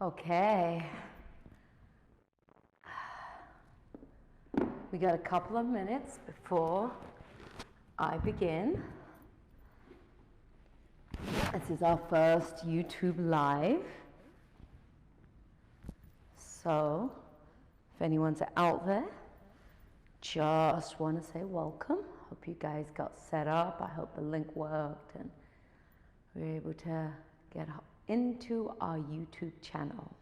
Okay. We got a couple of minutes before I begin. This is our first YouTube Live. So, if anyone's out there, just want to say welcome. Hope you guys got set up. I hope the link worked and we were able to get into our YouTube channel.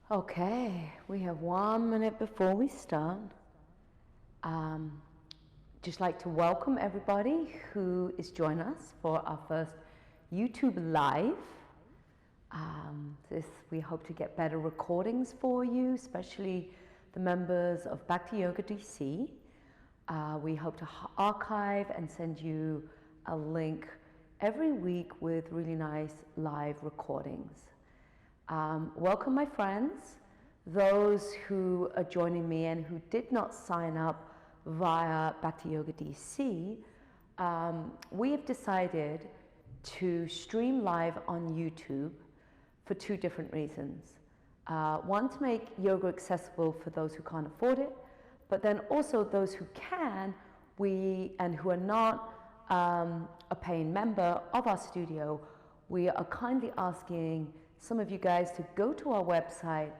Okay, we have 1 minute before we start. Just like to welcome everybody who is joining us for our first YouTube Live. We hope to get better recordings for you, especially the members of Bhakti Yoga DC. We hope to archive and send you a link every week with really nice live recordings. Welcome my friends, those who are joining me and who did not sign up via Bhakti Yoga DC. We have decided to stream live on YouTube for two different reasons. One, to make yoga accessible for those who can't afford it, but then also those who can, and who are not a paying member of our studio, we are kindly asking some of you guys to go to our website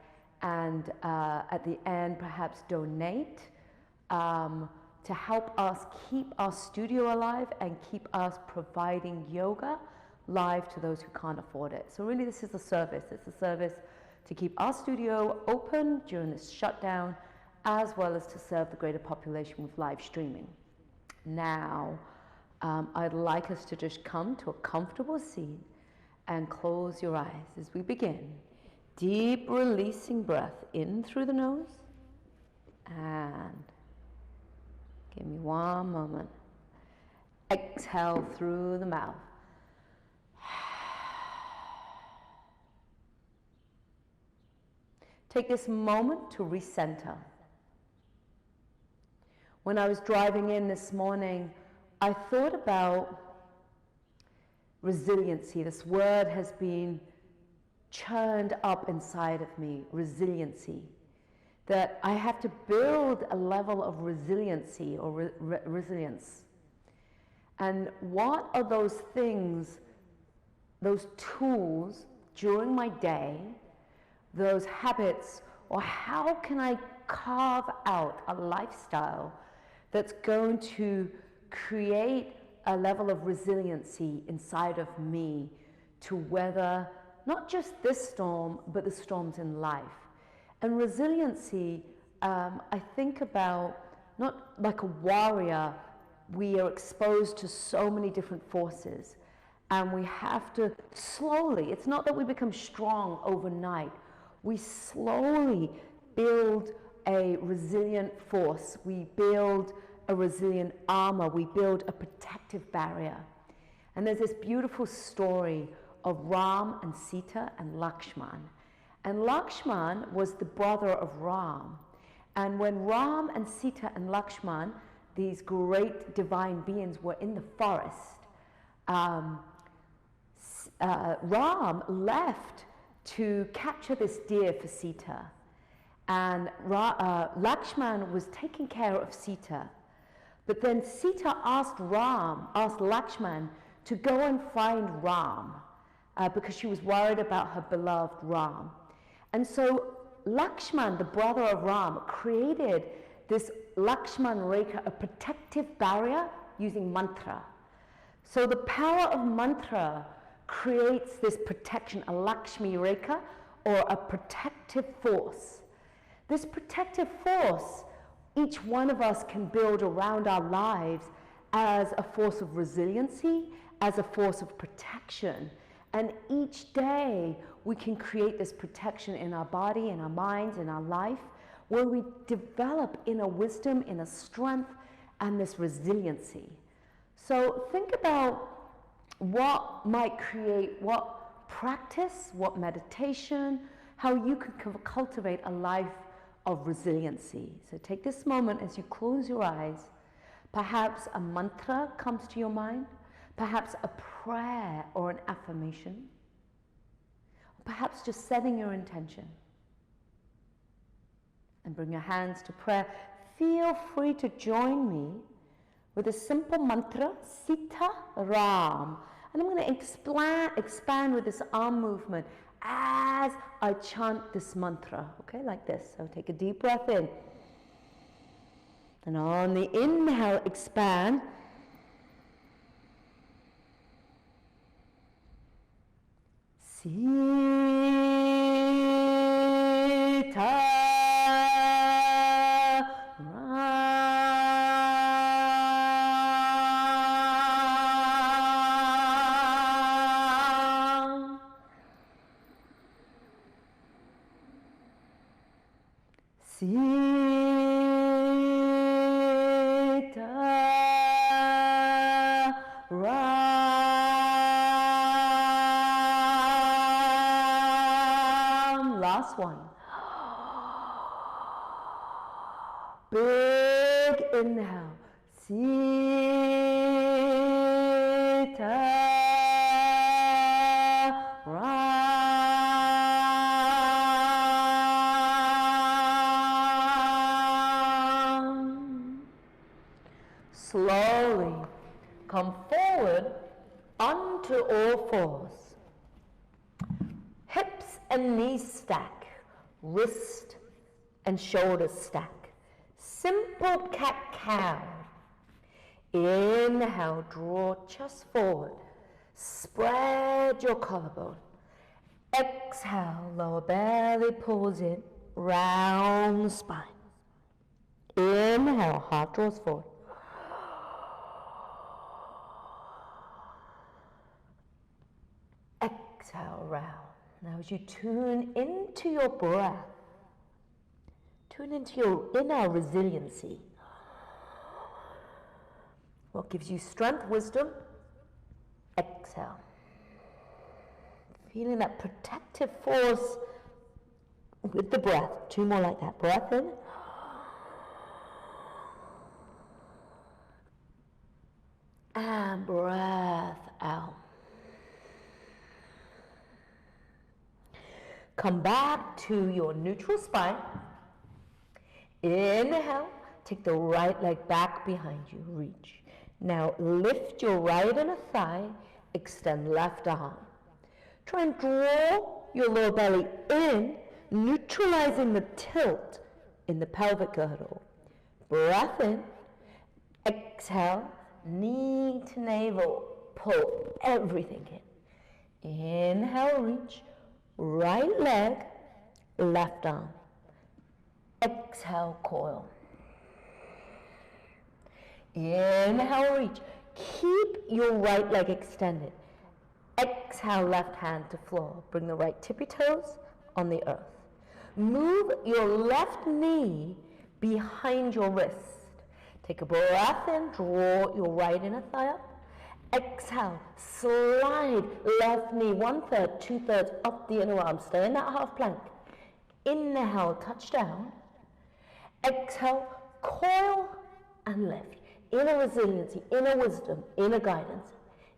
and at the end perhaps donate to help us keep our studio alive and keep us providing yoga live to those who can't afford it. So really this is a service. It's a service to keep our studio open during this shutdown, as well as to serve the greater population with live streaming. Now, I'd like us to just come to a comfortable seat and close your eyes as we begin. Deep releasing breath in through the nose, and give me 1 moment. Exhale through the mouth. Take this moment to recenter. When I was driving in this morning, I thought about resiliency. This word has been churned up inside of me, resiliency. That I have to build a level of resiliency or resilience. And what are those things, those tools during my day, those habits, or how can I carve out a lifestyle that's going to create a level of resiliency inside of me to weather not just this storm, but the storms in life. And resiliency, I think about not like a warrior. We are exposed to so many different forces, and we have to slowly, it's not that we become strong overnight, we slowly build a resilient force, we build a resilient armor, we build a protective barrier. And there's this beautiful story of Ram and Sita and Lakshman. And Lakshman was the brother of Ram. And when Ram and Sita and Lakshman, these great divine beings, were in the forest, Ram left to capture this deer for Sita. And Lakshman was taking care of Sita. But then Sita asked Lakshman to go and find Ram because she was worried about her beloved Ram. And so Lakshman, the brother of Ram, created this Lakshman Rekha, a protective barrier using mantra. So the power of mantra creates this protection, a Lakshmi Rekha, or a protective force. This protective force, each one of us can build around our lives as a force of resiliency, as a force of protection. And each day we can create this protection in our body, in our minds, in our life, where we develop inner wisdom, inner strength, and this resiliency. So think about what might create, what practice, what meditation, how you can cultivate a life of resiliency. So take this moment as you close your eyes. Perhaps a mantra comes to your mind, perhaps a prayer or an affirmation, or perhaps just setting your intention. And bring your hands to prayer. Feel free to join me with a simple mantra, Sita Ram. And I'm going to expand with this arm movement as I chant this mantra, okay, like this. So take a deep breath in. And on the inhale, expand. Sita Last one. Big inhale. Sita Ram. Slowly come forward onto all fours. Hips and knees stack, wrist and shoulders stack. Simple cat-cow. Inhale, draw chest forward. Spread your collarbone. Exhale, lower belly pulls in, round the spine. Inhale, heart draws forward. Exhale, round. Now as you tune into your breath, tune into your inner resiliency. What gives you strength, wisdom? Exhale. Feeling that protective force with the breath. Two more like that. Breath in. And breath out. Come back to your neutral spine. Inhale, take the right leg back behind you, reach. Now lift your right inner thigh, extend left arm. Try and draw your lower belly in, neutralizing the tilt in the pelvic girdle. Breath in, exhale, knee to navel, pull everything in. Inhale, reach. Right leg, left arm. Exhale, coil. Inhale, reach. Keep your right leg extended. Exhale, left hand to floor. Bring the right tippy toes on the earth. Move your left knee behind your wrist. Take a breath in, draw your right inner thigh up. Exhale, slide left knee 1/3, 2/3 up the inner arm. Stay in that half plank. Inhale, touch down. Exhale, coil and lift. Inner resiliency, inner wisdom, inner guidance.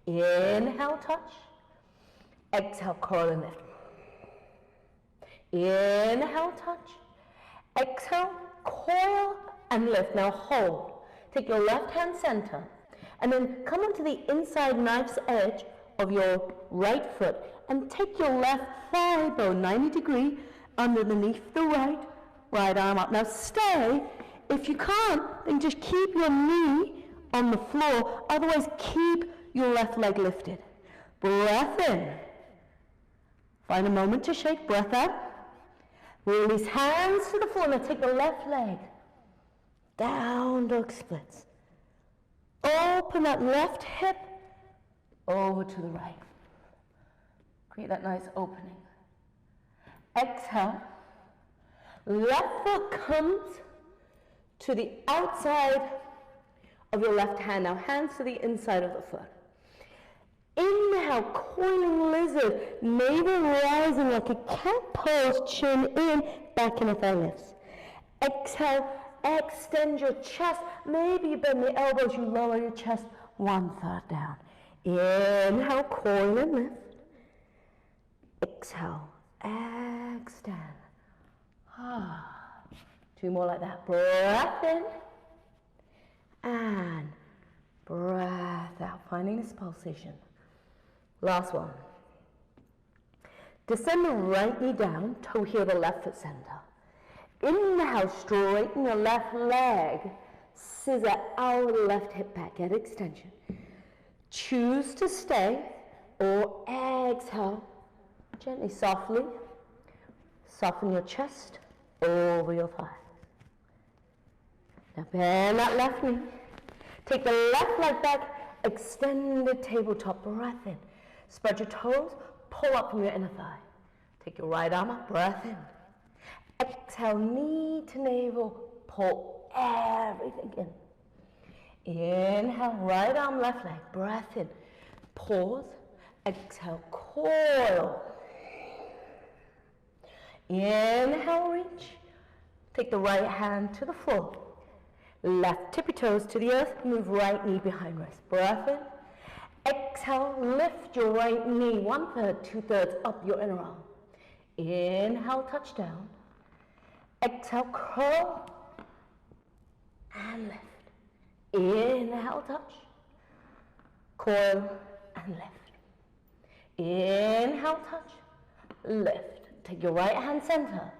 Inhale, touch. Exhale, coil and lift. Inhale, touch. Exhale, coil and lift. Now hold. Take your left hand center and then come onto the inside knife's edge of your right foot and take your left thigh bone 90 degree underneath the right arm up. Now stay. If you can't, then just keep your knee on the floor. Otherwise, keep your left leg lifted. Breath in. Find a moment to shake. Breath out. Release hands to the floor. Now take the left leg. Down dog splits. Open that left hip over to the right. Create that nice opening. Exhale. Left foot comes to the outside of your left hand. Now hands to the inside of the foot. Inhale, coiling lizard, navel rising like a cat pose, chin in, back inner thigh lifts. Exhale, extend your chest. Maybe you bend the elbows, you lower your chest 1/3 down. Inhale, coil and lift. Exhale, extend. Two more like that. Breath in and breath out, finding this pulsation. Last one. Descend the right knee down, toe heel the left foot center. Inhale, straighten your left leg, scissor out the left hip back, get extension. Choose to stay or exhale, gently, softly, soften your chest over your thighs. Now bend that left knee. Take the left leg back, extended tabletop, breath in. Spread your toes, pull up from your inner thigh. Take your right arm up, breath in. Exhale, knee to navel, pull everything in. Inhale, right arm, left leg, breath in. Pause, exhale, coil. Inhale, reach. Take the right hand to the floor. Left tippy toes to the earth, move right knee behind wrist. Breath in. Exhale, lift your right knee 1/3, 2/3 up your inner arm. Inhale, touch down. Exhale, curl and lift. Inhale, touch. Coil and lift. Inhale, touch. Lift. Take your right hand center.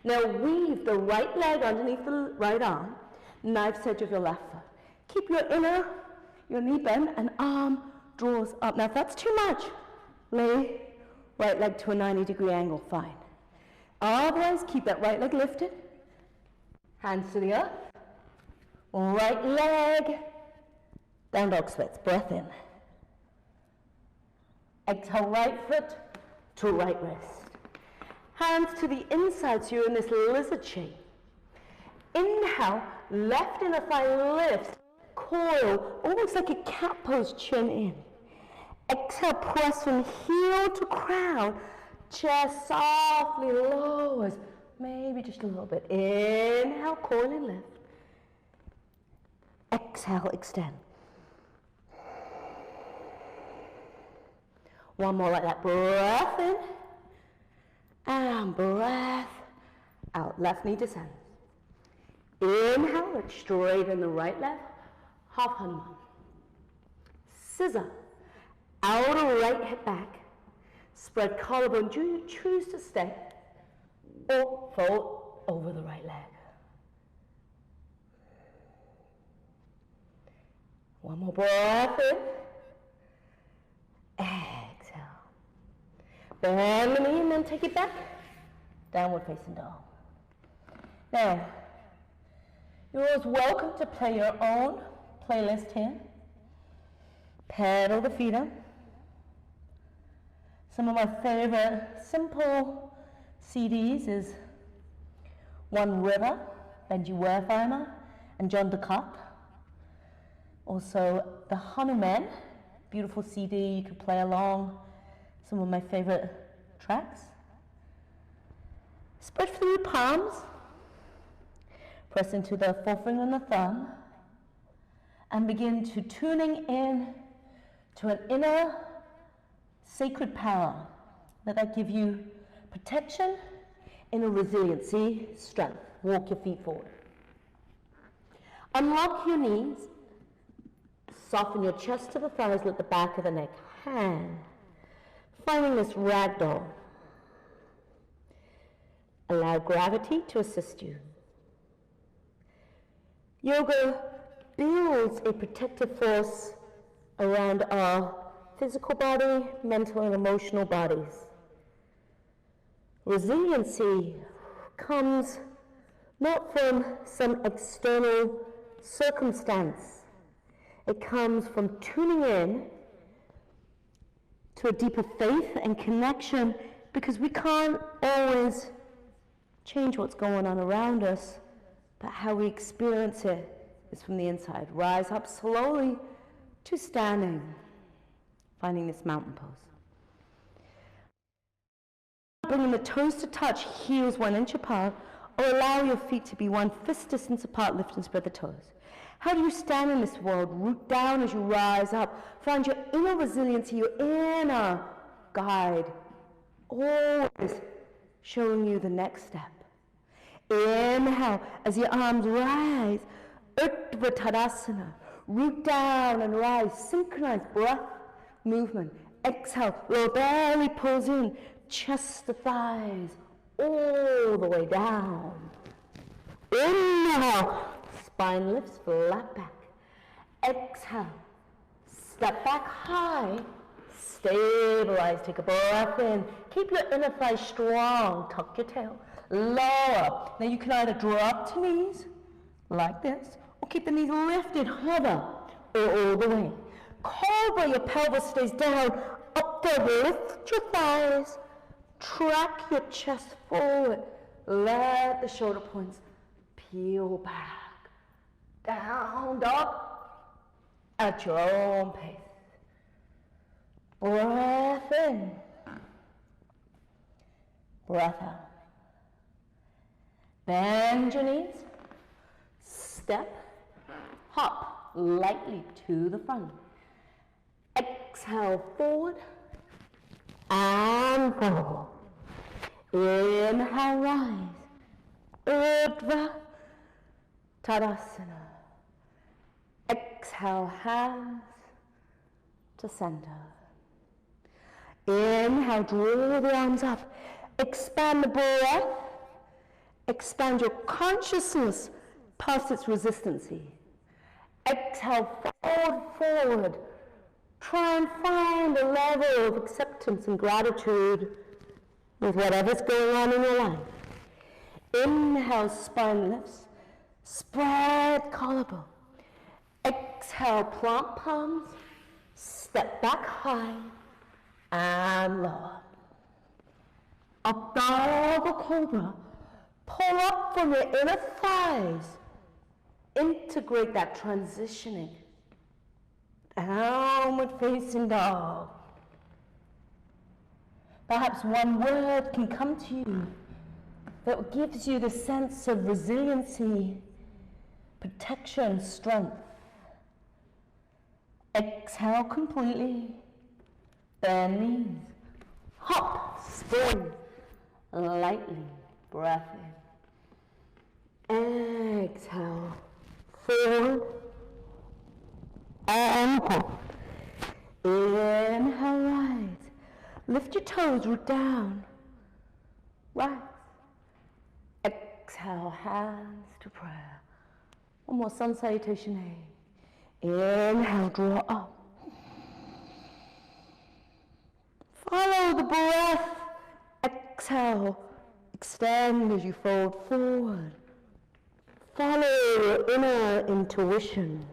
Now weave the right leg underneath the right arm, knife's edge of your left foot. Keep your knee bent and arm draws up. Now if that's too much, lay right leg to a 90-degree angle, fine. Otherwise, keep that right leg lifted. Hands to the earth. Right leg, down dog splits, breath in. Exhale, right foot to right wrist. Hands to the inside, so you're in this lizard shape. Inhale, left inner thigh lifts, coil, almost like a cat pose, chin in. Exhale, press from heel to crown, chest softly lowers, maybe just a little bit. Inhale, coil and lift. Exhale, extend. One more like that, breath in, and breath out. Left knee descends. Inhale, look straight in the right leg, half Hanuman. Scissor, outer right hip back, spread collarbone, choose to stay, or fold over the right leg. One more breath in, exhale. Bend the knee and then take it back. Downward facing dog. Now, you're always welcome to play your own playlist here. Pedal the feet up. Some of my favorite simple CDs is One River, Benji Wertheimer and John DeCock. Also, The Hanuman, beautiful CD, you can play along. Some of my favorite tracks. Spread through your palms. Press into the forefinger and the thumb. And begin to tuning in to an inner sacred power that give you protection, inner resiliency, strength. Walk your feet forward. Unlock your knees. Soften your chest to the thighs, let the back of the neck hang. Finding this ragdoll. Allow gravity to assist you. Yoga builds a protective force around our physical body, mental and emotional bodies. Resiliency comes not from some external circumstance. It comes from tuning in to a deeper faith and connection, because we can't always change what's going on around us, but how we experience it is from the inside. Rise up slowly to standing, finding this mountain pose. Bringing the toes to touch, heels 1 inch apart, or allow your feet to be 1 fist distance apart, lift and spread the toes. How do you stand in this world? Root down as you rise up. Find your inner resiliency, your inner guide, always showing you the next step. Inhale as your arms rise, Urdhva Tadasana. Root down and rise, synchronized breath movement. Exhale, lower belly pulls in, chest to thighs, all the way down. Inhale, spine lifts, flat back. Exhale, step back high, stabilize, take a breath in. Keep your inner thigh strong, tuck your tail, lower. Now you can either drop to knees, like this, or keep the knees lifted, hover, or all the way. Cobra, your pelvis stays down, up dog, lift your thighs, track your chest forward, let the shoulder points peel back, down dog, at your own pace. Breath in, breath out. Bend your knees, step, hop lightly to the front. Exhale, forward and forward. Inhale, rise. Urdhva Tadasana. Exhale, hands to center. Inhale, draw the arms up. Expand the breath. Expand your consciousness past its resistancy. Exhale, forward. Try and find a level of acceptance and gratitude with whatever's going on in your life. Inhale, spine lifts. Spread collarbone. Exhale, plant palms. Step back high and lower. Up dog or cobra. Pull up from your inner thighs. Integrate that transitioning. Downward facing dog. Perhaps one word can come to you that gives you the sense of resiliency, protection, strength. Exhale completely. Bend knees. Hop, spin, lightly. Breath in. Exhale. Forward. And forward. Inhale, rise. Lift your toes, root down. Rise. Exhale, hands to prayer. One more sun salutation A. Inhale, draw up. Follow the breath Exhale, extend as you fold forward. Follow your inner intuition.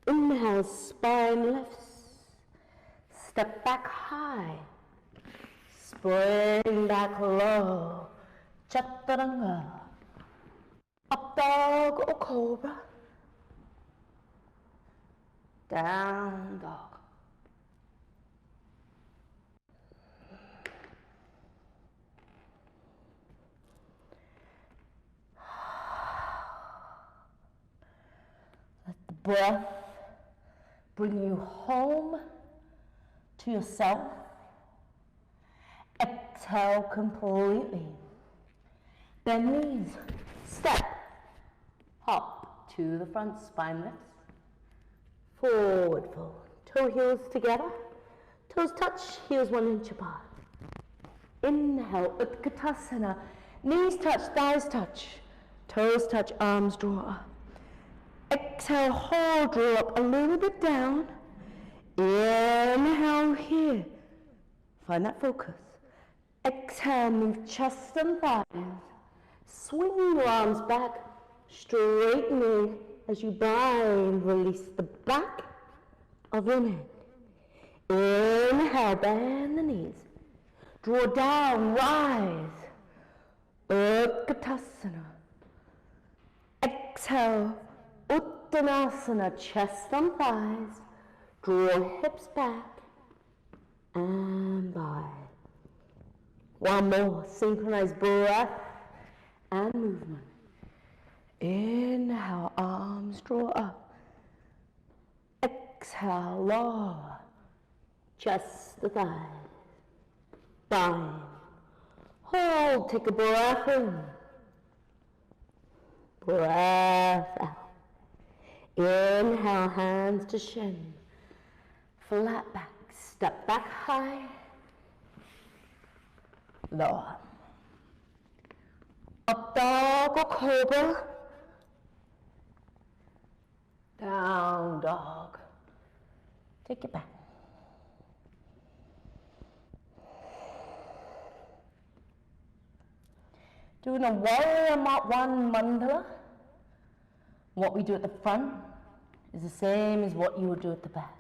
Inhale, spine lifts. Step back high. Spring back low. Chaturanga. Up dog or cobra. Down dog. Let the breath bring you home to yourself. Exhale completely. Bend knees. Step. Hop to the front, spine lifts. Forward fold. Toe heels together. Toes touch, heels 1 inch apart. Inhale, Utkatasana. Knees touch, thighs touch. Toes touch, arms draw up. Exhale, hold, draw up a little bit down. Inhale here. Find that focus. Exhale, move chest and thighs. Swing your arms back. Straightening as you bind. Release the back of your neck. Inhale, bend the knees. Draw down, rise. Utkatasana. Exhale, Uttanasana, chest and thighs. Draw hips back and bind. One more, synchronize breath and movement. Inhale, arms draw up. Exhale, lower. Chest the thighs. Bind. Hold, take a breath in. Breath out. Inhale, hands to shin. Flat back, step back high. Lower. Up dog or cobra. Down dog. Take it back. Doing a warrior one mandala. What we do at the front is the same as what you would do at the back.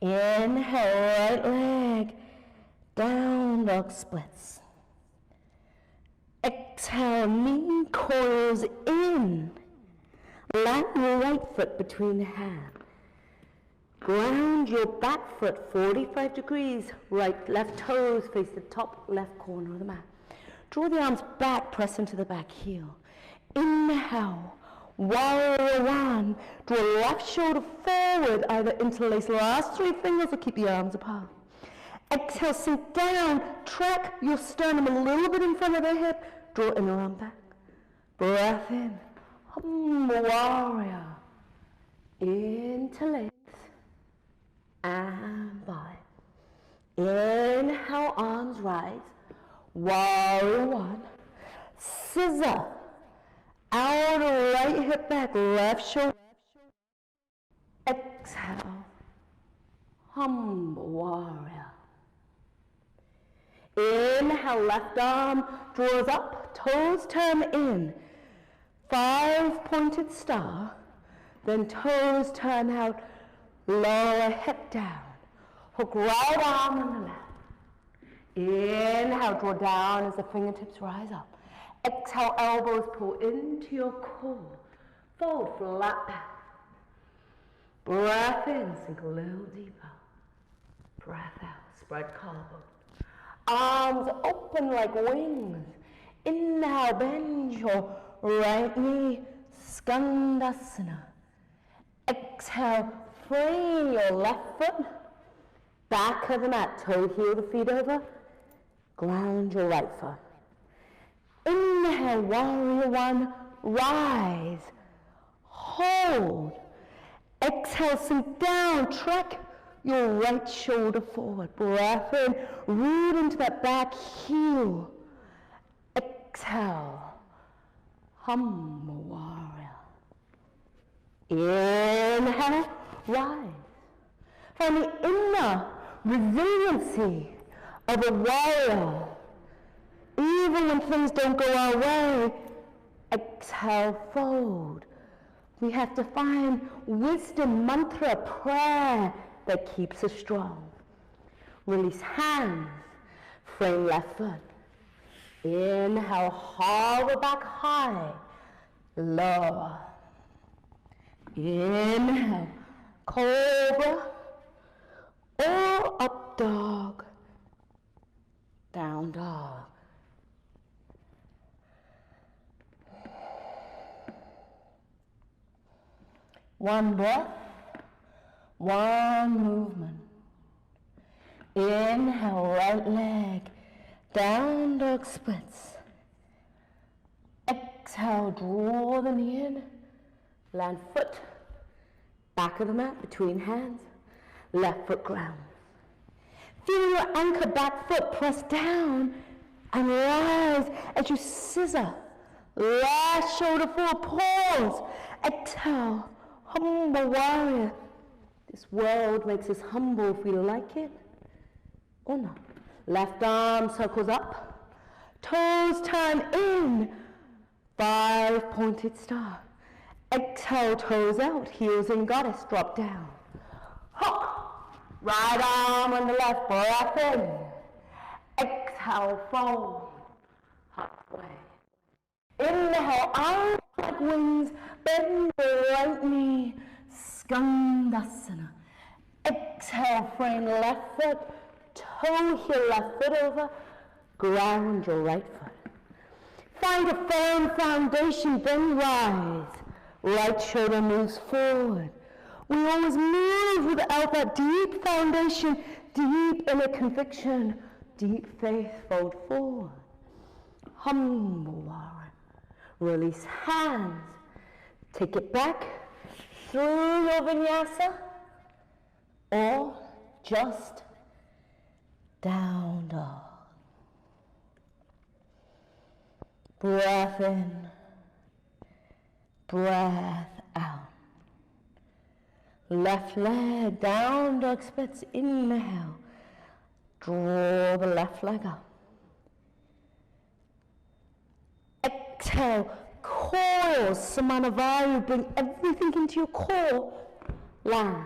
Inhale, right leg. Down dog splits. Exhale, knee coils in. Land your right foot between the hands. Ground your back foot 45 degrees. Right, left toes face the top left corner of the mat. Draw the arms back, press into the back heel. Inhale, warrior one. Draw left shoulder forward, either interlace last 3 fingers or keep the arms apart. Exhale, sink down, track your sternum a little bit in front of the hip. Draw inner arm back. Breath in. Warrior. Interlace. And bind. Inhale, arms rise. Warrior one. Scissor. Outer right hip back, left shoulder. Exhale. Humble warrior. Inhale, left arm draws up, toes turn in. 5 pointed star. Then toes turn out, lower hip down. Hook right arm on the left. Inhale, draw down as the fingertips rise up. Exhale, elbows pull into your core. Fold, flat back. Breath in, sink a little deeper. Breath out, spread collarbone. Arms open like wings. Inhale, bend your right knee, Skandasana. Exhale, free your left foot. Back of the mat, toe heel the feet over. Ground your right foot. Inhale, warrior one, rise. Hold. Exhale, sink down, track your right shoulder forward. Breath in, root into that back heel. Exhale, humble warrior. Inhale, rise. Find the inner resiliency of a warrior. Even when things don't go our way, exhale, fold. We have to find wisdom, mantra, prayer that keeps us strong. Release hands, frame left foot. Inhale, hover back high, lower. Inhale, cobra, or up dog, down dog. One breath, one movement. Inhale, right leg, down dog splits. Exhale, draw the knee in, land foot, back of the mat between hands, left foot ground. Feel your anchor, back foot press down and rise as you scissor. Last shoulder forward, pause. Exhale, humble warrior. This world makes us humble if we like it or not. Left arm circles up, toes turn in, 5 pointed star. Exhale, toes out, heels in goddess, drop down. Hook, right arm on the left, breath in. Exhale, fold, halfway. Inhale, arms like wings, bend the right knee, Skandasana. Exhale, frame left foot, toe heel left foot over, ground your right foot. Find a firm foundation, then rise. Right shoulder moves forward. We always move without that deep foundation, deep inner conviction, deep faith, fold forward. Humble warrior. Release hands. Take it back through your vinyasa or just down dog. Breath in, breath out. Left leg, down dog splits, inhale. Draw the left leg up. Exhale, coil, Samanavayu, bring everything into your core. Land.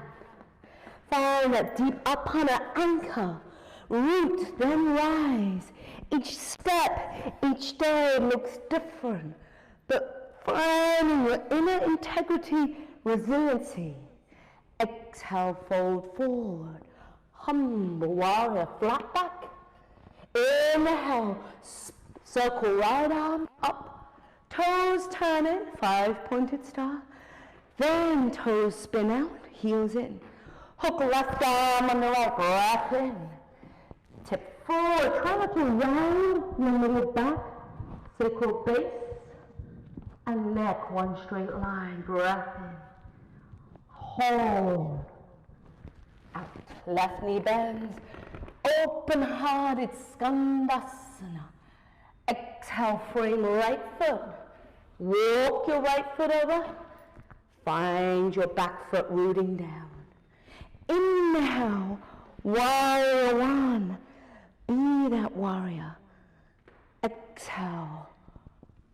Find that deep apana anchor. Root, then rise. Each step, each day looks different, but finding your inner integrity, resiliency. Exhale, fold forward. Humble warrior, flat back. Inhale, circle right arm up. Toes turn in, 5 pointed star. Then toes spin out, heels in. Hook left arm on the right, breath in. Tip forward, try not to round your middle back. Sacral base and neck, one straight line, breath in. Hold. Out. Left knee bends. Open-hearted Skandasana. Exhale, frame right foot. Walk your right foot over. Find your back foot rooting down. Inhale, warrior one. Be that warrior. Exhale,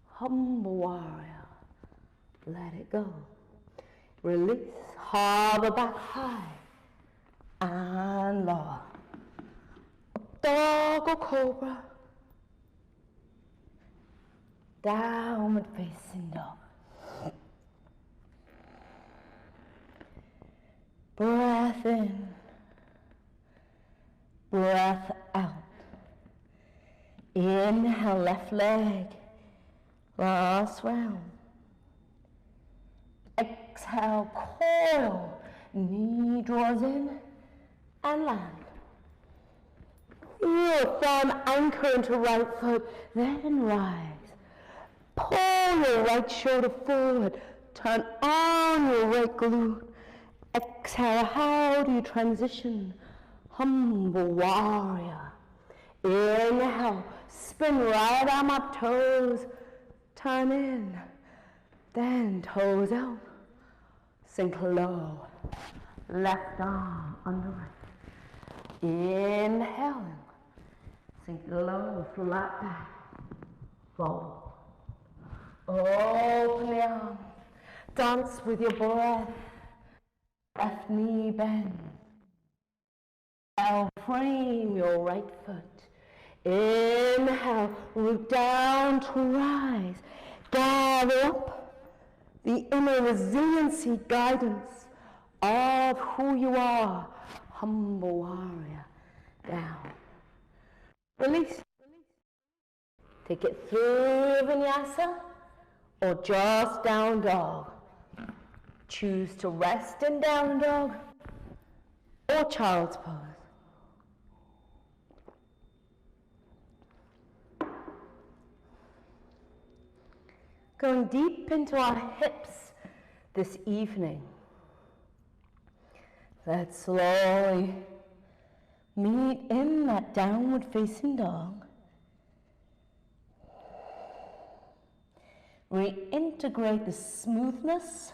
humble warrior. Let it go. Release, hover back high and lower. Dog or cobra. Downward facing dog. Breath in, breath out. Inhale, left leg, last round. Exhale, coil, knee draws in and land. Feel firm anchor into right foot, then rise. Pull your right shoulder forward, turn on your right glute. Exhale, how do you transition? Humble warrior. Inhale, spin right arm up, toes, turn in. Then toes out, sink low. Left arm under right. Inhaling, sink low, flat back. fold. Open the arm. Dance with your breath. Left knee bend. Now frame your right foot. Inhale, root down to rise. Gather up the inner resiliency guidance of who you are. Humble warrior. Down. Release. Take it through Vinyasa or just down dog. Choose to rest in down dog or child's pose. Going deep into our hips this evening. Let's slowly meet in that downward facing dog. Reintegrate the smoothness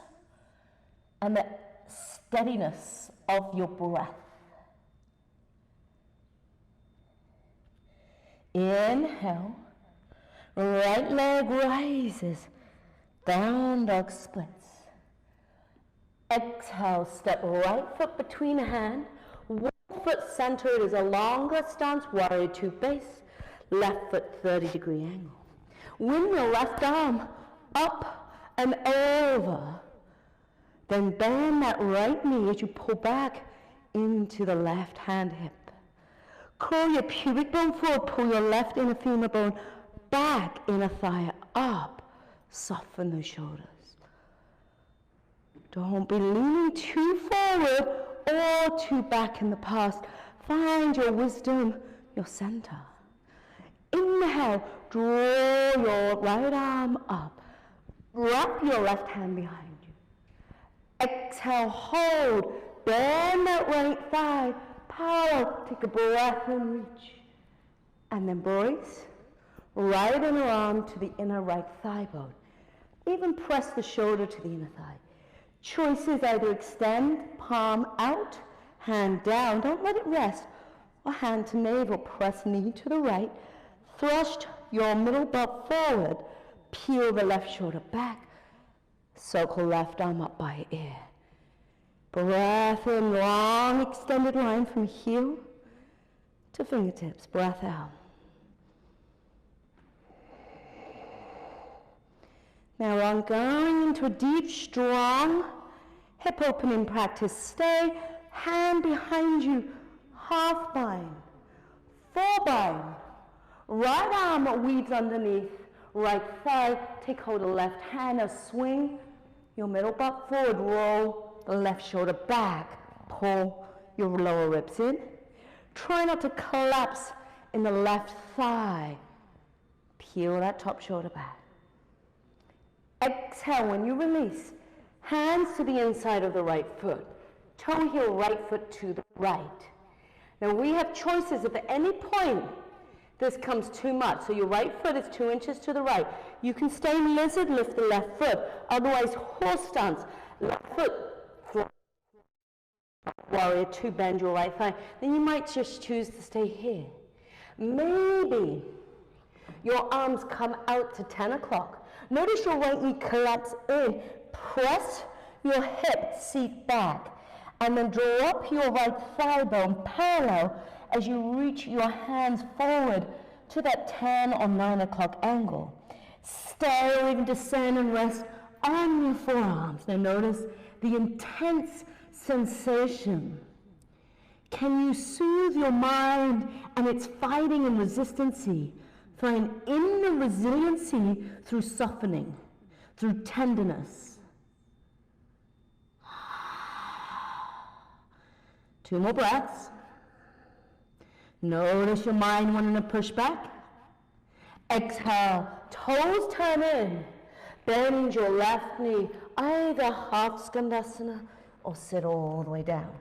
and the steadiness of your breath. Inhale, right leg rises, down dog splits. Exhale, step right foot between a hand, one foot centered as a longer stance, warrior two base, left foot 30-degree angle. Wing your left arm up and over. Then bend that right knee as you pull back into the left hand hip. Curl your pubic bone forward, pull your left inner femur bone back, inner thigh up. Soften the shoulders. Don't be leaning too forward or too back in the past. Find your wisdom, your center. Inhale, draw your right arm up. Wrap your left hand behind you. Exhale, hold. Bend that right thigh. Power. Take a breath and reach. And then brace. Right inner arm to the inner right thigh bone. Even press the shoulder to the inner thigh. Choices either extend, palm out, hand down. Don't let it rest. Or hand to navel. Press knee to the right. Thrust your middle butt forward. Peel the left shoulder back. Circle left arm up by ear. Breath in, long extended line from heel to fingertips. Breath out. Now I'm going into a deep, strong hip opening practice. Stay, hand behind you, half bind, full bind. Right arm weaves underneath, right thigh, take hold of the left hand, now swing your middle butt forward, roll the left shoulder back, pull your lower ribs in. Try not to collapse in the left thigh. Peel that top shoulder back. Exhale when you release. Hands to the inside of the right foot. Toe heel right foot to the right. Now we have choices if at any point this comes too much. So your right foot is 2 inches to the right. You can stay in lizard, lift the left foot. Otherwise, horse stance. Left foot, warrior two, bend your right thigh. Then you might just choose to stay here. Maybe your arms come out to 10 o'clock. Notice your right knee collapse in. Press your hip seat back. And then draw up your right thigh bone parallel as you reach your hands forward to that 10 or 9 o'clock angle. Stay or even descend and rest on your forearms. Now notice the intense sensation. Can you soothe your mind and its fighting and resistancy? Find inner resiliency through softening, through tenderness. 2 more breaths. Notice your mind wanting to push back. Exhale, toes turn in. Bend your left knee, either half skandasana or sit all the way down.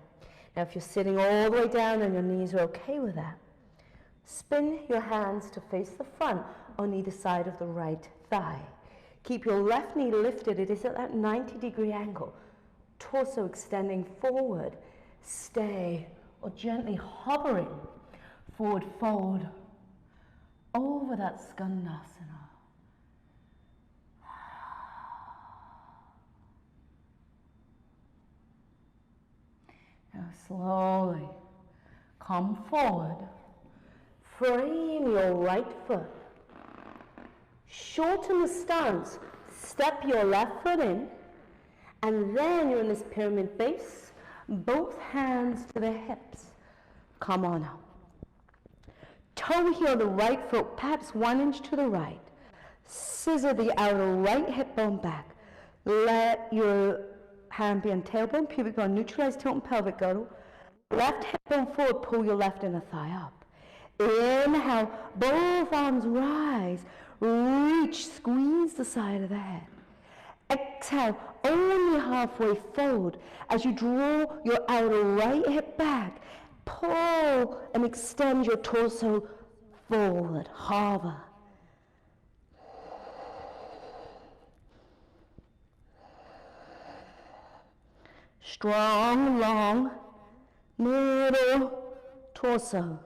Now if you're sitting all the way down and your knees are okay with that, spin your hands to face the front on either side of the right thigh. Keep your left knee lifted. It is at that 90-degree angle. Torso extending forward. Stay or gently hovering forward fold over that skandasana. slowly come forward. Frame your right foot. Shorten the stance. Step your left foot in. And then you're in this pyramid base. Both hands to the hips. Come on up. Toe heel the right foot, perhaps 1 inch to the right. Scissor the outer right hip bone back. Let your hand be on tailbone, pubic bone, neutralize tilt and pelvic girdle. Left hip bone forward, pull your left inner thigh up. Inhale, both arms rise. Reach, squeeze the side of the head. Exhale, only halfway forward as you draw your outer right hip back. Pull and extend your torso forward, hover. Strong, long, middle, torso.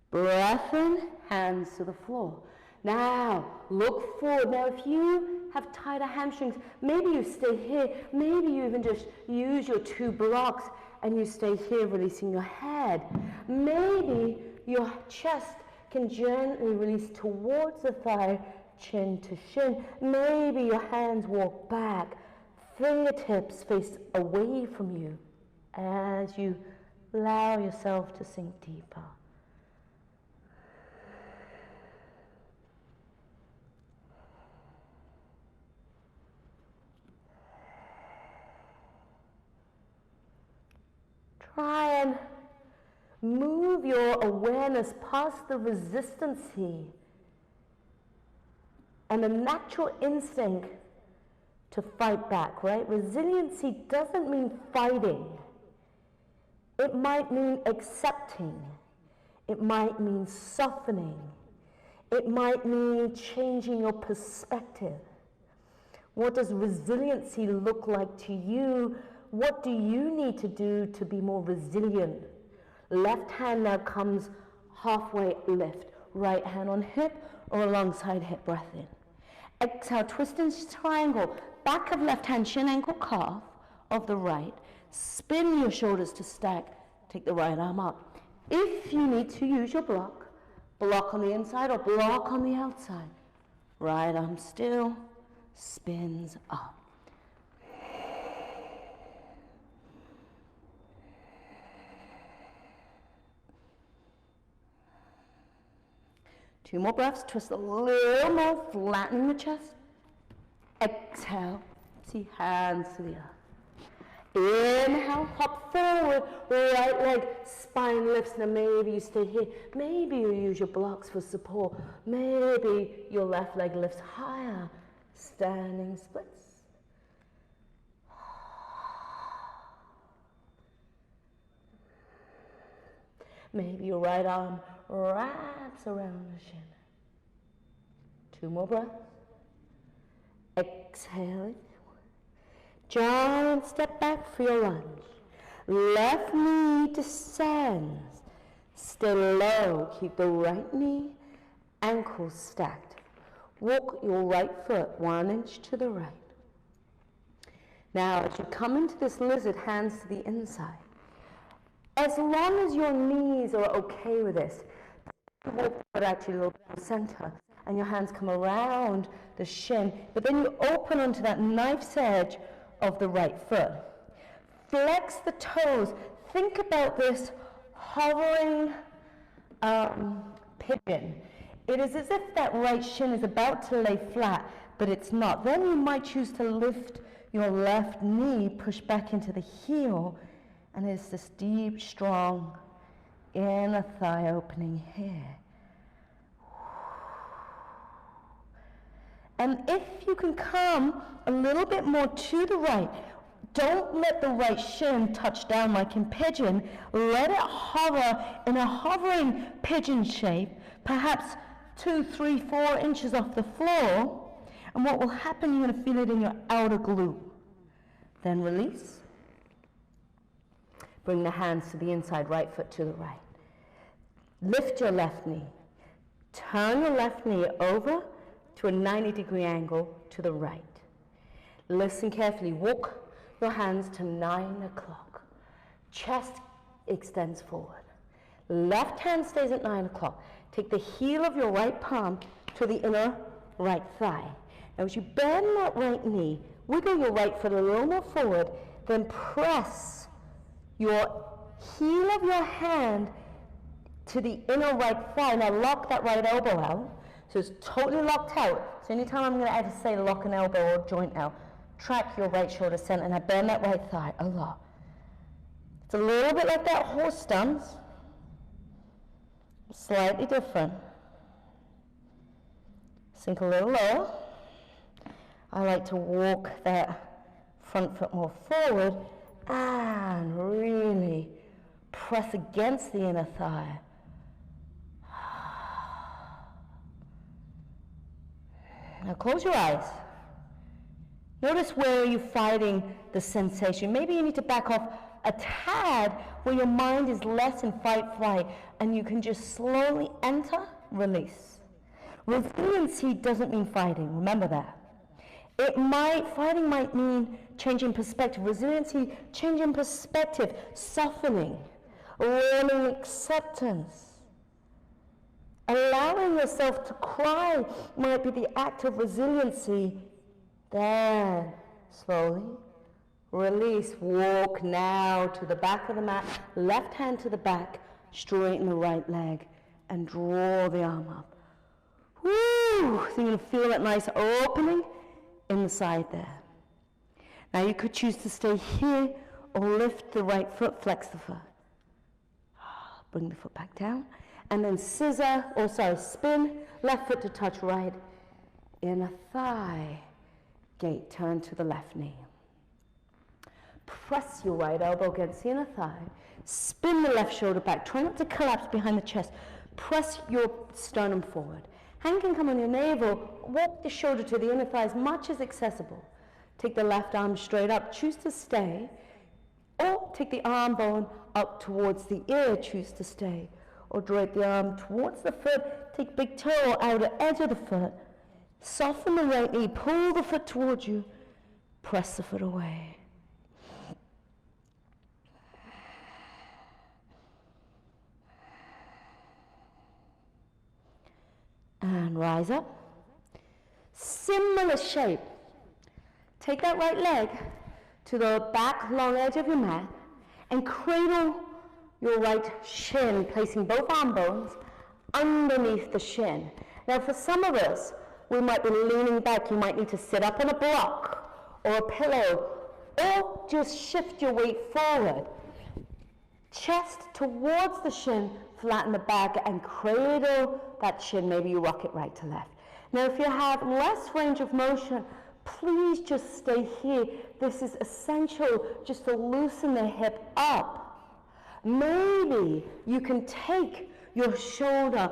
Breath in, hands to the floor. Now, look forward. Now, if you have tighter hamstrings, maybe you stay here. Maybe you even just use your 2 blocks and you stay here, releasing your head. Maybe your chest can gently release towards the thigh, chin to shin. Maybe your hands walk back, fingertips face away from you as you allow yourself to sink deeper. Try and move your awareness past the resistancy and the natural instinct to fight back, right? Resiliency doesn't mean fighting. It might mean accepting. It might mean softening. It might mean changing your perspective. What does resiliency look like to you? What do you need to do to be more resilient? Left hand now comes halfway lift. Right hand on hip or alongside hip, breath in. Exhale, twist and triangle. Back of left hand, shin, ankle, calf of the right. Spin your shoulders to stack. Take the right arm up. If you need to, use your block. Block on the inside or block on the outside. Right arm still, spins up. Two more breaths, twist a little more, flattening the chest. Exhale, see hands to the earth. Inhale, hop forward, right leg, spine lifts. Now maybe you stay here. Maybe you use your blocks for support. Maybe your left leg lifts higher. Standing splits. Maybe your right arm wraps around the shin. Two more breaths. Exhale. Giant step back for your lunge. Left knee descends. Stay low. Keep the right knee, ankles stacked. Walk your right foot 1 inch to the right. Now, as you come into this lizard, hands to the inside. As long as your knees are okay with this, you walk forward actually a little bit to the center, and your hands come around the shin, but then you open onto that knife's edge of the right foot. Flex the toes. Think about this hovering pigeon. It is as if that right shin is about to lay flat, but it's not. Then you might choose to lift your left knee, push back into the heel, and it's this deep, strong inner thigh opening here. And if you can come a little bit more to the right, don't let the right shin touch down like in pigeon. Let it hover in a hovering pigeon shape, perhaps 2, 3, 4 inches off the floor. And what will happen, you're going to feel it in your outer glute. Then release. Bring the hands to the inside, right foot to the right. Lift your left knee. Turn your left knee over to a 90-degree angle to the right. Listen carefully. Walk your hands to 9 o'clock. Chest extends forward. Left hand stays at 9 o'clock. Take the heel of your right palm to the inner right thigh. Now as you bend that right knee, wiggle your right foot a little more forward, then press your heel of your hand to the inner right thigh. Now lock that right elbow out. So it's totally locked out. So anytime I'm going to ever say lock an elbow or joint out, track your right shoulder center and I bend that right thigh a lot. It's a little bit like that horse stance. Slightly different. Sink a little lower. I like to walk that front foot more forward and really press against the inner thigh. Now close your eyes. Notice where you're fighting the sensation. Maybe you need to back off a tad where your mind is less in fight, flight, and you can just slowly enter, release. Resiliency doesn't mean fighting, remember that. Fighting might mean changing perspective. Resiliency, changing perspective, softening, learning acceptance. Allowing yourself to cry might be the act of resiliency. Then, slowly, release. Walk now to the back of the mat, left hand to the back, straighten the right leg, and draw the arm up. Woo! So you're going to feel that nice opening in the side there. Now you could choose to stay here or lift the right foot, flex the foot. Bring the foot back down. And then spin, left foot to touch right, inner thigh, gate, turn to the left knee. Press your right elbow against the inner thigh, spin the left shoulder back, try not to collapse behind the chest, press your sternum forward. Hand can come on your navel, walk the shoulder to the inner thigh as much as accessible. Take the left arm straight up, choose to stay, or take the arm bone up towards the ear, choose to stay. Or drag the arm towards the foot, take big toe or outer edge of the foot, soften the right knee, pull the foot towards you, press the foot away. And rise up. Similar shape. Take that right leg to the back long edge of your mat and cradle your right shin, placing both arm bones underneath the shin. Now for some of us, we might be leaning back. You might need to sit up on a block or a pillow, or just shift your weight forward. Chest towards the shin, flatten the back and cradle that shin. Maybe you rock it right to left. Now if you have less range of motion, please just stay here. This is essential just to loosen the hip up. Maybe you can take your shoulder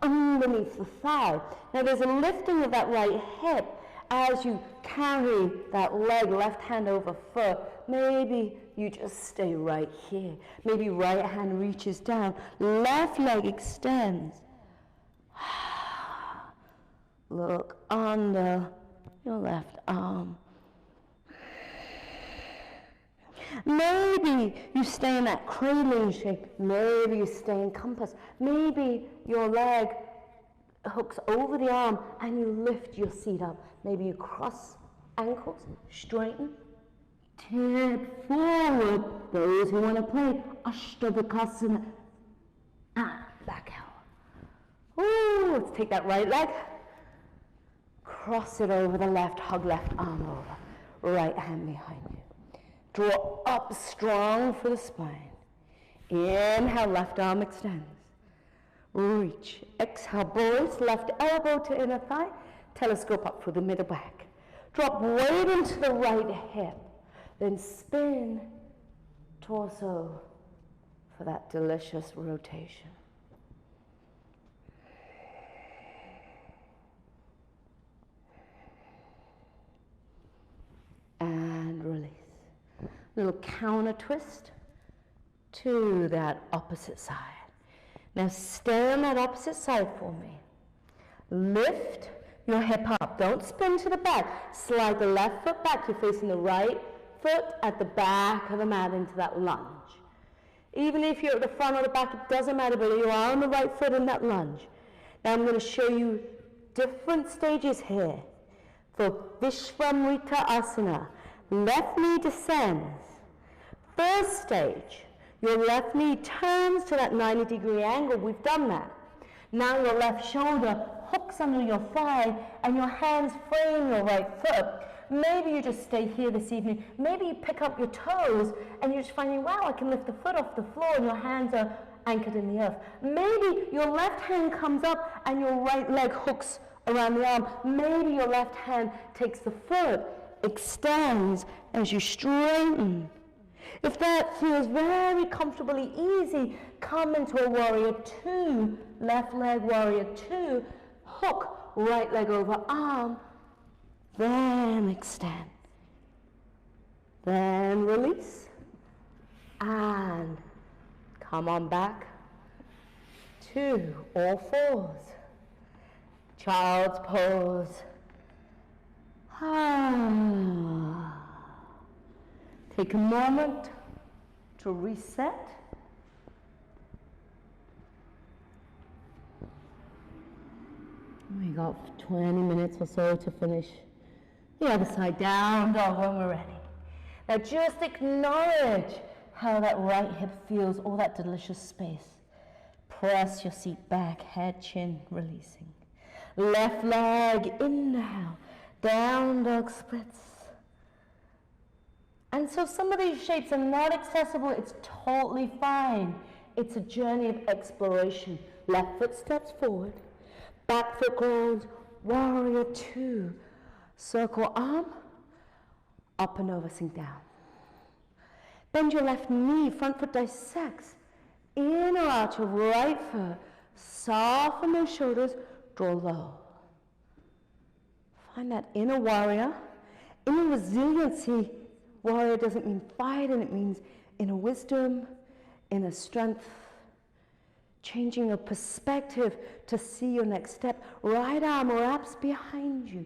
underneath the thigh. Now there's a lifting of that right hip as you carry that leg, left hand over foot. Maybe you just stay right here. Maybe right hand reaches down, left leg extends. Look under your left arm. Maybe you stay in that cradling shape. Maybe you stay in compass. Maybe your leg hooks over the arm and you lift your seat up. Maybe you cross ankles, straighten, tip forward. Those who want to play Ashtavakasana. Back out. Ooh, let's take that right leg. Cross it over the left, hug left arm over. Right hand behind you. Draw up strong for the spine. Inhale, left arm extends. Reach. Exhale, boys, left elbow to inner thigh. Telescope up for the middle back. Drop weight into the right hip. Then spin torso for that delicious rotation. And release. Little counter twist to that opposite side. Now stay on that opposite side for me. Lift your hip up. Don't spin to the back. Slide the left foot back. You're facing the right foot at the back of the mat into that lunge. Even if you're at the front or the back, it doesn't matter, but you are on the right foot in that lunge. Now I'm going to show you different stages here. For Visvramita asana, left knee descends. First stage, your left knee turns to that 90-degree angle. We've done that. Now your left shoulder hooks under your thigh and your hands frame your right foot. Maybe you just stay here this evening. Maybe you pick up your toes and you're just finding, wow, I can lift the foot off the floor and your hands are anchored in the earth. Maybe your left hand comes up and your right leg hooks around the arm. Maybe your left hand takes the foot, extends as you straighten. If that feels very comfortably easy, come into a warrior two, left leg warrior two, hook, right leg over arm, then extend. Then release, and come on back to all fours. Child's pose. Take a moment to reset. We got 20 minutes or so to finish the other side. Down dog when we're ready. Now just acknowledge how that right hip feels, all that delicious space. Press your seat back, head, chin, releasing. Left leg, inhale, down dog splits. And so some of these shapes are not accessible, it's totally fine. It's a journey of exploration. Left foot steps forward, back foot grounds, warrior two. Circle arm, up and over, sink down. Bend your left knee, front foot dissects. Inner arch of right foot, soften those shoulders, draw low. Find that inner warrior. Inner resiliency. Warrior doesn't mean fighting, it means inner wisdom, inner strength. Changing your perspective to see your next step. Right arm wraps behind you.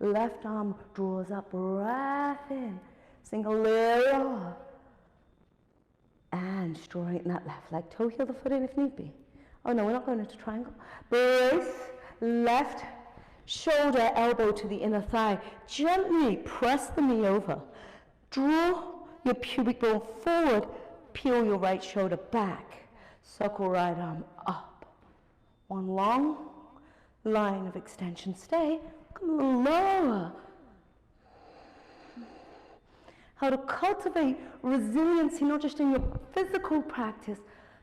Left arm draws up, breath in. Single layer. And straighten that left leg. Toe heel the foot in if need be. Oh no, we're not going into triangle. Brace, left shoulder, elbow to the inner thigh. Gently press the knee over. Draw your pubic bone forward. Peel your right shoulder back. Circle right arm up. One long line of extension. Stay. Come a little lower. How to cultivate resiliency, not just in your physical practice,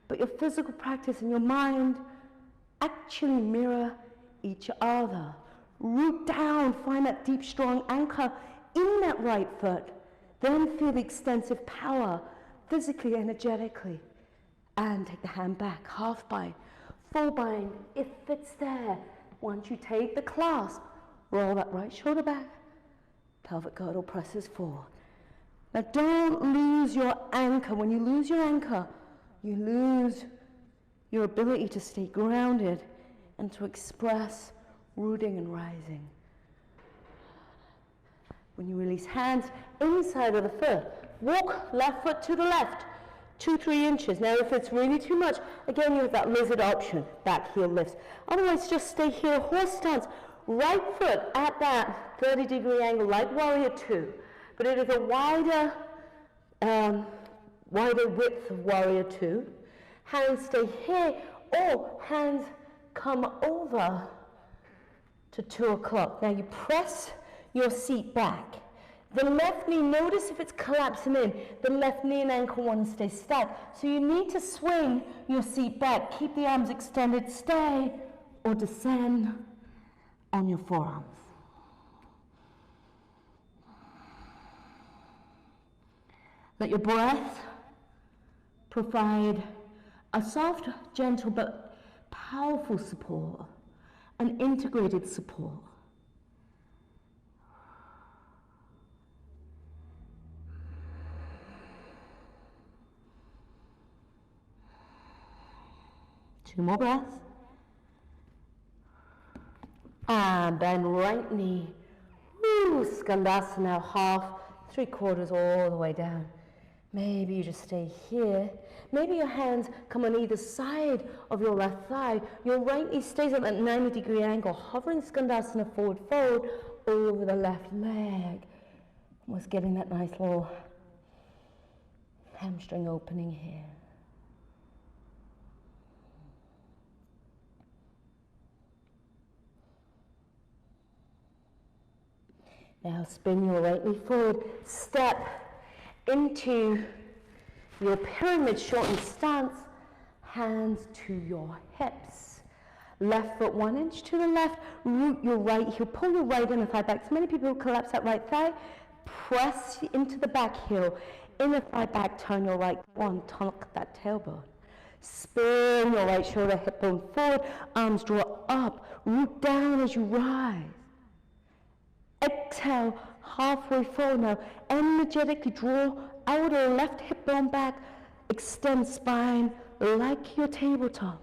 but your physical practice and your mind actually mirror each other. Root down, find that deep, strong anchor in that right foot. Then feel the extensive power, physically, energetically. And take the hand back, half bind, full bind, if it's there. Once you take the clasp, roll that right shoulder back, pelvic girdle presses forward. Now don't lose your anchor. When you lose your anchor, you lose your ability to stay grounded and to express rooting and rising. When you release hands inside of the foot, walk left foot to the left, 2-3 inches. Now if it's really too much, again you have that lizard option, back heel lifts. Otherwise just stay here, horse stance, right foot at that 30-degree angle like warrior two. But it is a wider width of warrior two. Hands stay here, or hands come over to 2 o'clock. Now you press your seat back. The left knee, notice if it's collapsing in. The left knee and ankle want to stay stacked. So you need to swing your seat back. Keep the arms extended, stay, or descend on your forearms. Let your breath provide a soft, gentle, but powerful support, an integrated support. Two more breaths. And bend right knee. Woo, Skandasana, half, 3/4 all the way down. Maybe you just stay here. Maybe your hands come on either side of your left thigh. Your right knee stays at that 90-degree angle, hovering Skandasana forward fold over the left leg. Almost getting that nice little hamstring opening here. Now spin your right knee forward, step into your pyramid shortened stance, hands to your hips. Left foot 1 inch to the left, root your right heel, pull your right inner thigh back. So many people collapse that right thigh, press into the back heel, inner thigh back, turn your right one, tuck that tailbone. Spin your right shoulder, hip bone forward, arms draw up, root down as you rise. Exhale, halfway forward now. Energetically draw outer left hip bone back. Extend spine like your tabletop.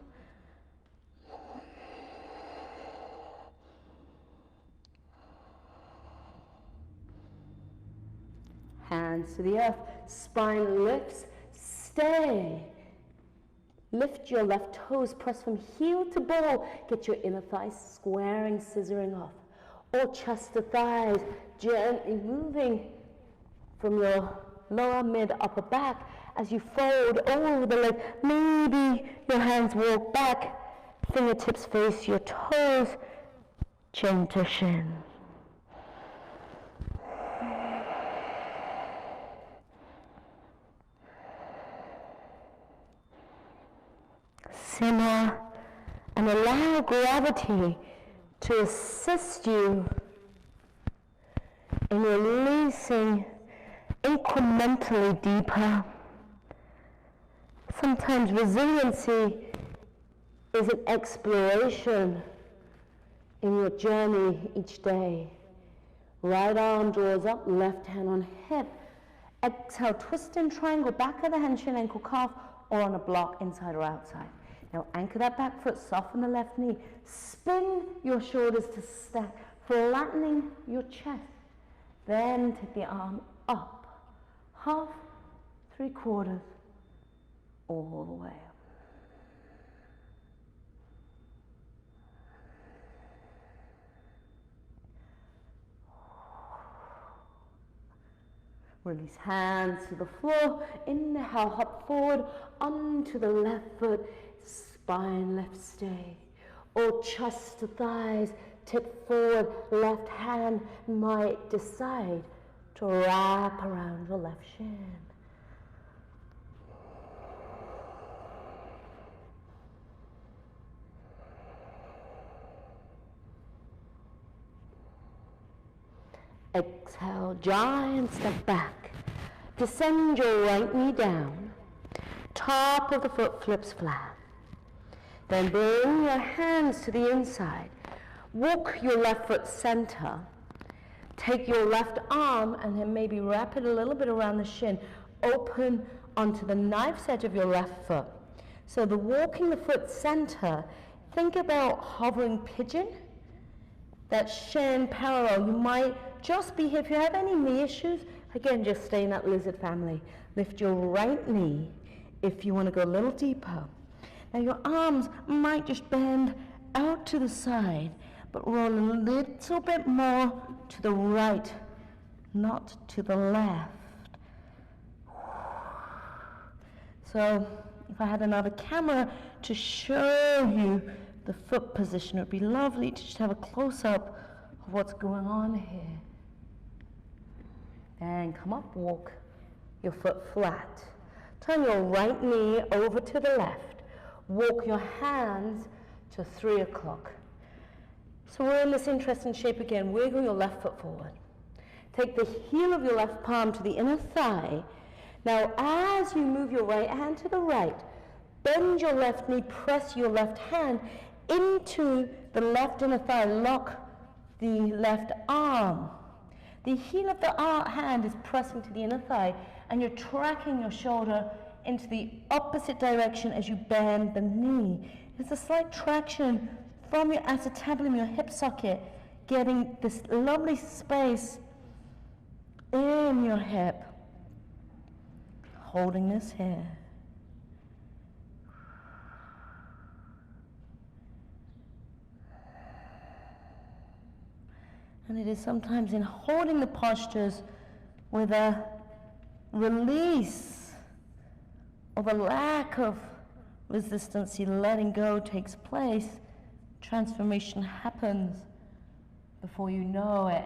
Hands to the earth. Spine lifts. Stay. Lift your left toes. Press from heel to ball. Get your inner thighs squaring, scissoring off. Or chest to thighs, gently moving from your lower, mid, upper back as you fold over the leg. Maybe your hands walk back, fingertips face your toes, chin to shin. Simmer and allow gravity to assist you in releasing incrementally deeper. Sometimes resiliency is an exploration in your journey each day. Right arm draws up, left hand on hip. Exhale, twist and triangle, back of the hand, shin, ankle, calf, or on a block, inside or outside. Now anchor that back foot, soften the left knee. Spin your shoulders to stack, flattening your chest. Then take the arm up, half, 3/4, all the way up. Release hands to the floor. Inhale, hop forward onto the left foot. Spine left stay. Or chest to thighs, tip forward. Left hand might decide to wrap around your left shin. Exhale, giant step back. Descend your right knee down. Top of the foot flips flat. Then bring your hands to the inside. Walk your left foot center. Take your left arm and then maybe wrap it a little bit around the shin. Open onto the knife's edge of your left foot. So the walking the foot center, think about hovering pigeon. That shin parallel. You might just be here. If you have any knee issues, again, just stay in that lizard family. Lift your right knee if you want to go a little deeper. Now your arms might just bend out to the side, but roll a little bit more to the right, not to the left. So if I had another camera to show you the foot position, it would be lovely to just have a close-up of what's going on here. And come up, walk your foot flat. Turn your right knee over to the left. Walk your hands to 3 o'clock. So we're in this interesting shape again. Wiggle your left foot forward. Take the heel of your left palm to the inner thigh. Now as you move your right hand to the right, bend your left knee, press your left hand into the left inner thigh, lock the left arm. The heel of the hand is pressing to the inner thigh, and you're tracking your shoulder into the opposite direction as you bend the knee. There's a slight traction from your acetabulum, your hip socket, getting this lovely space in your hip. holding this here. And it is sometimes in holding the postures with a release or the lack of resistance, letting go takes place, transformation happens before you know it.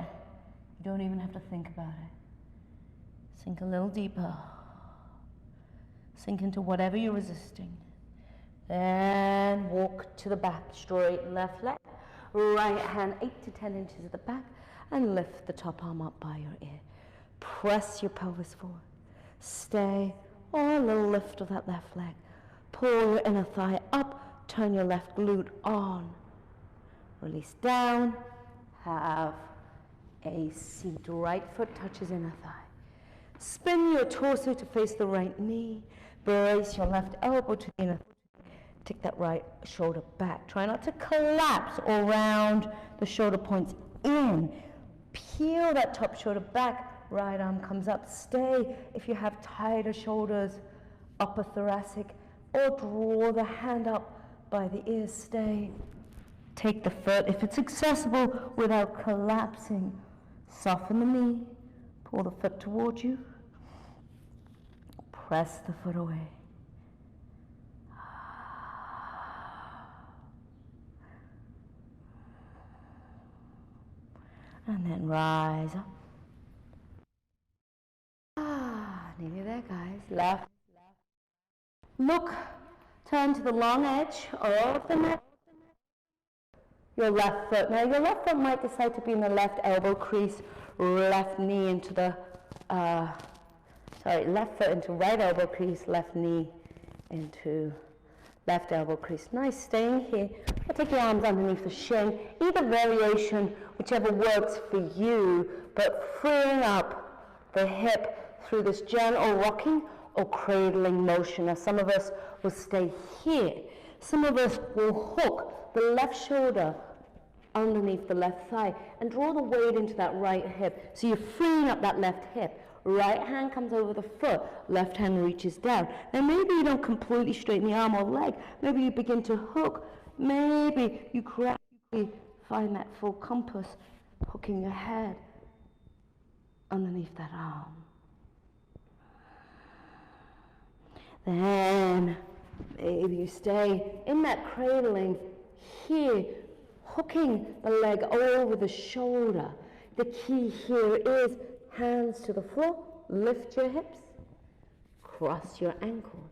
You don't even have to think about it. Sink a little deeper. Sink into whatever you're resisting. Then walk to the back, straight left leg. Right hand 8 to 10 inches at the back, and lift the top arm up by your ear. Press your pelvis forward. Stay, or a little lift of that left leg. Pull your inner thigh up, turn your left glute on. Release down, have a seat. Right foot touches inner thigh. Spin your torso to face the right knee. Brace your left elbow to the inner thigh. Take that right shoulder back. Try not to collapse or round the shoulder points in. Peel that top shoulder back. Right arm comes up. Stay if you have tighter shoulders, upper thoracic, or draw the hand up by the ears. Stay. Take the foot, if it's accessible, without collapsing. Soften the knee. Pull the foot towards you. Press the foot away. And then rise up. Nearly there, guys. Left. Look, turn to the long edge of the mat. Your left foot. Now, your left foot might decide to be in the left elbow crease, left knee into the, left foot into right elbow crease, left knee into left elbow crease. Nice, staying here. I'll take your arms underneath the shin. Either variation, whichever works for you, but freeing up the hip through this gentle rocking or cradling motion. Now, some of us will stay here. Some of us will hook the left shoulder underneath the left thigh and draw the weight into that right hip. So you're freeing up that left hip. Right hand comes over the foot, left hand reaches down. Now maybe you don't completely straighten the arm or leg. Maybe you begin to hook. Maybe you gradually find that full compass, hooking your head underneath that arm. Then maybe you stay in that cradling here, hooking the leg over the shoulder. The key here is hands to the floor, lift your hips, cross your ankles.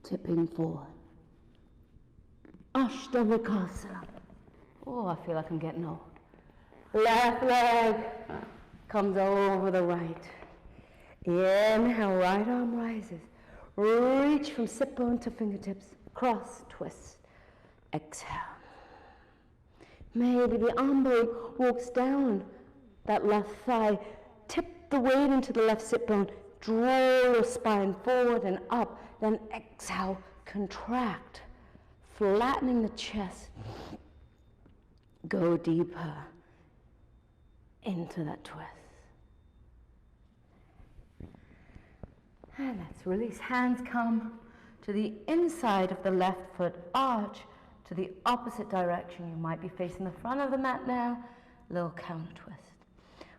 Tipping forward. Ashtavakasana. Oh, I feel like I'm getting old. Left leg comes over the right. Inhale, right arm rises. Reach from sit bone to fingertips. Cross, twist. Exhale. Maybe the arm bone walks down that left thigh. Tip the weight into the left sit bone. Draw your spine forward and up. Then exhale, contract. Flattening the chest. Go deeper into that twist. And let's release. Hands come to the inside of the left foot arch, to the opposite direction. You might be facing the front of the mat now. Little counter twist.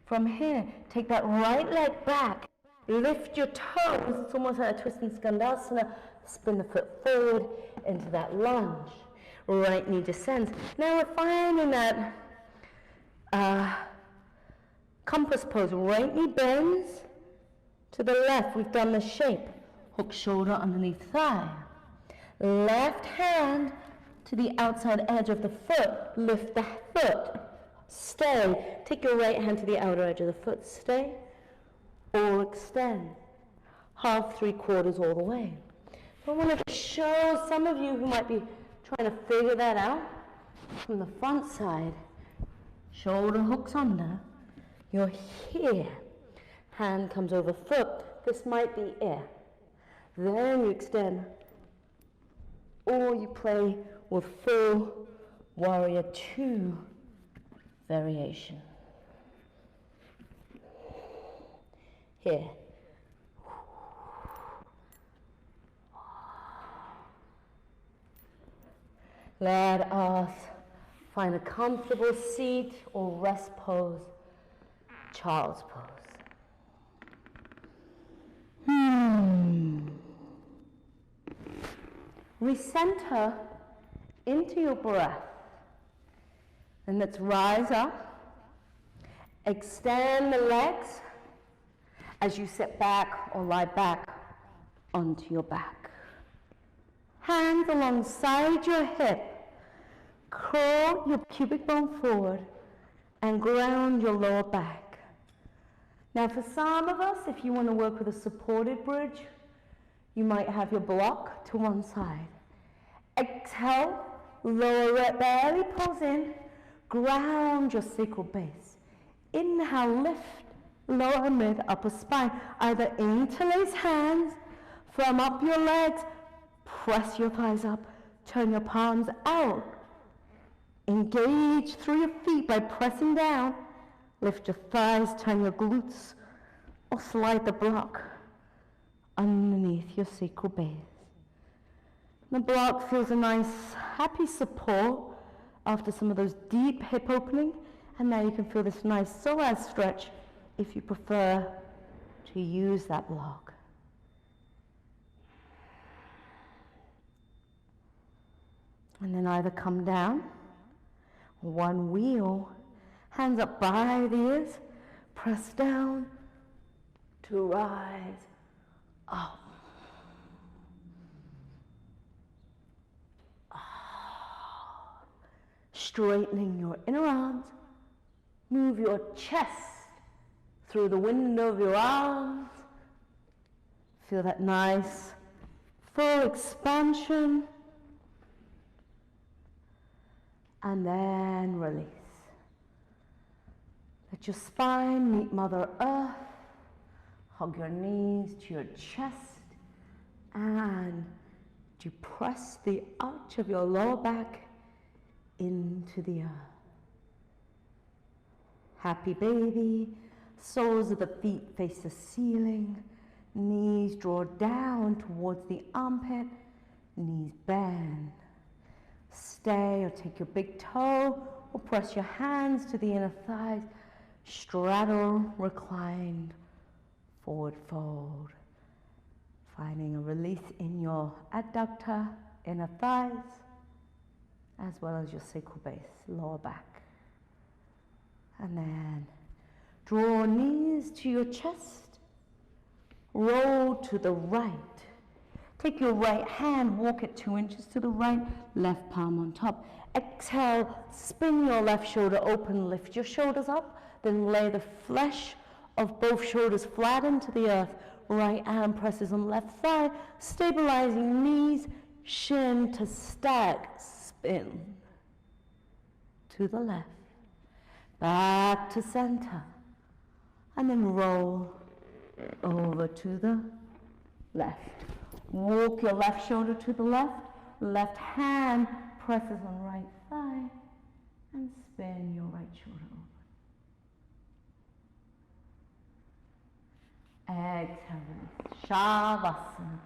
From here, take that right leg back. Lift your toes. It's almost like a twist in Skandasana. Spin the foot forward into that lunge. Right knee descends. Now we're finding that compass pose. Right knee bends to the left. We've done the shape. Hook shoulder underneath thigh. Left hand to the outside edge of the foot. Lift the foot. Stay. Take your right hand to the outer edge of the foot. Stay. Or extend. Half, 3/4 all the way. I want to show some of you who might be trying to figure that out from the front side. Shoulder hooks under. You're here. Hand comes over foot. This might be air. Then you extend. Or you play with full warrior 2 variation. Here. Let us find a comfortable seat or rest pose, child's pose. Recenter into your breath. And let's rise up. Extend the legs as you sit back or lie back onto your back. Hands alongside your hip. Curl your pubic bone forward and ground your lower back. Now for some of us, if you want to work with a supported bridge, you might have your block to one side. Exhale, lower belly pulls in, ground your sacral base. Inhale, lift, lower mid, upper spine. Either interlace hands, firm up your legs, press your thighs up, turn your palms out. Engage through your feet by pressing down. Lift your thighs, turn your glutes, or slide the block underneath your sacral base. The block feels a nice, happy support after some of those deep hip opening, and now you can feel this nice psoas stretch if you prefer to use that block. And then either come down, one wheel, hands up by the ears, press down to rise up. Straightening your inner arms, move your chest through the window of your arms. Feel that nice full expansion. And then release. Let your spine meet Mother Earth. Hug your knees to your chest. And you press the arch of your lower back into the earth. Happy baby. Soles of the feet face the ceiling. Knees draw down towards the armpit. Knees bend. Stay or take your big toe or press your hands to the inner thighs. Straddle, reclined, forward fold. Finding a release in your adductor, inner thighs, as well as your sacral base, lower back. And then draw knees to your chest. Roll to the right. Take your right hand, walk it 2 inches to the right, left palm on top. Exhale, spin your left shoulder open, lift your shoulders up, then lay the flesh of both shoulders flat into the earth. Right arm presses on left thigh, stabilizing knees, shin to stack, spin to the left, back to center, and then roll over to the left. Walk your left shoulder to the left, left hand presses on right thigh, and spin your right shoulder over. Exhale, Savasana.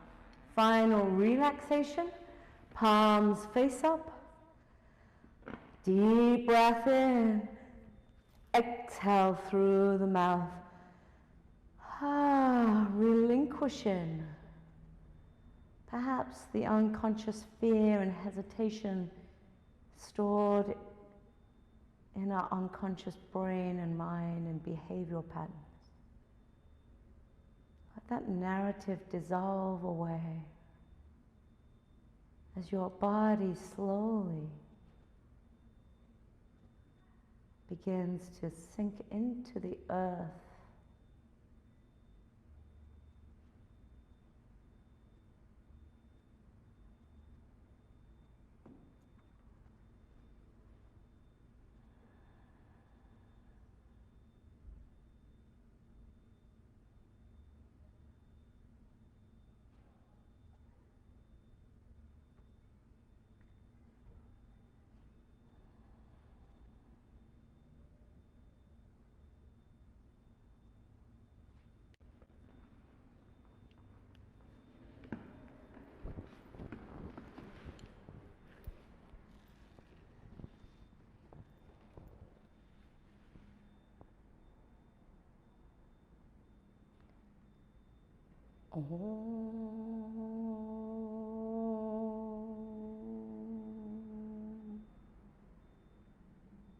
Final relaxation, palms face up. Deep breath in, exhale through the mouth. Relinquishing perhaps the unconscious fear and hesitation stored in our unconscious brain and mind and behavioral patterns. Let that narrative dissolve away as your body slowly begins to sink into the earth.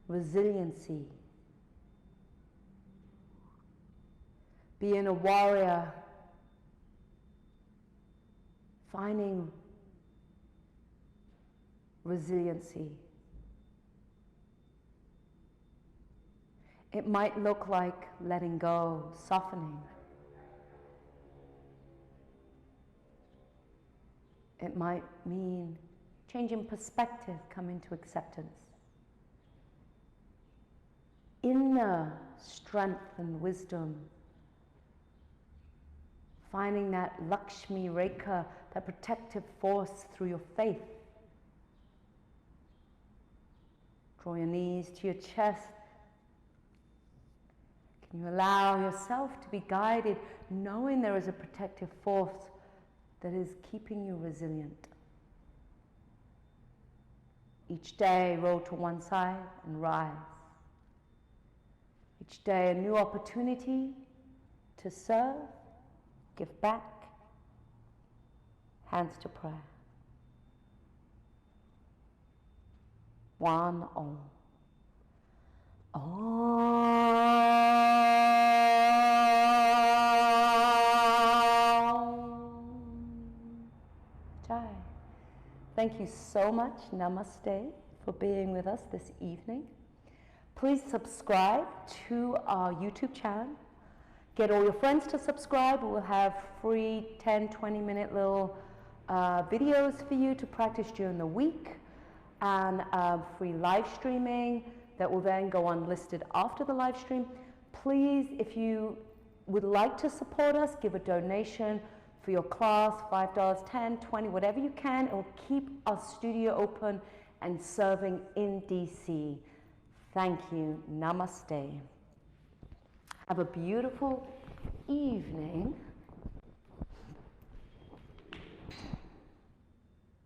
Resiliency. Being a warrior, finding resiliency. It might look like letting go, softening. It might mean changing perspective, coming to acceptance. Inner strength and wisdom. Finding that Lakshmi Rekha, that protective force through your faith. Draw your knees to your chest. Can you allow yourself to be guided, knowing there is a protective force that is keeping you resilient? Each day, roll to one side and rise. Each day, a new opportunity to serve, give back, hands to prayer. One Om. Jai. Thank you so much, Namaste, for being with us this evening. Please subscribe to our YouTube channel. Get all your friends to subscribe. We'll have free 10, 20-minute little videos for you to practice during the week, and free live streaming that will then go unlisted after the live stream. Please, if you would like to support us, give a donation for your class, $5, 10, 20, whatever you can. It will keep our studio open and serving in DC. Thank you. Namaste. Have a beautiful evening.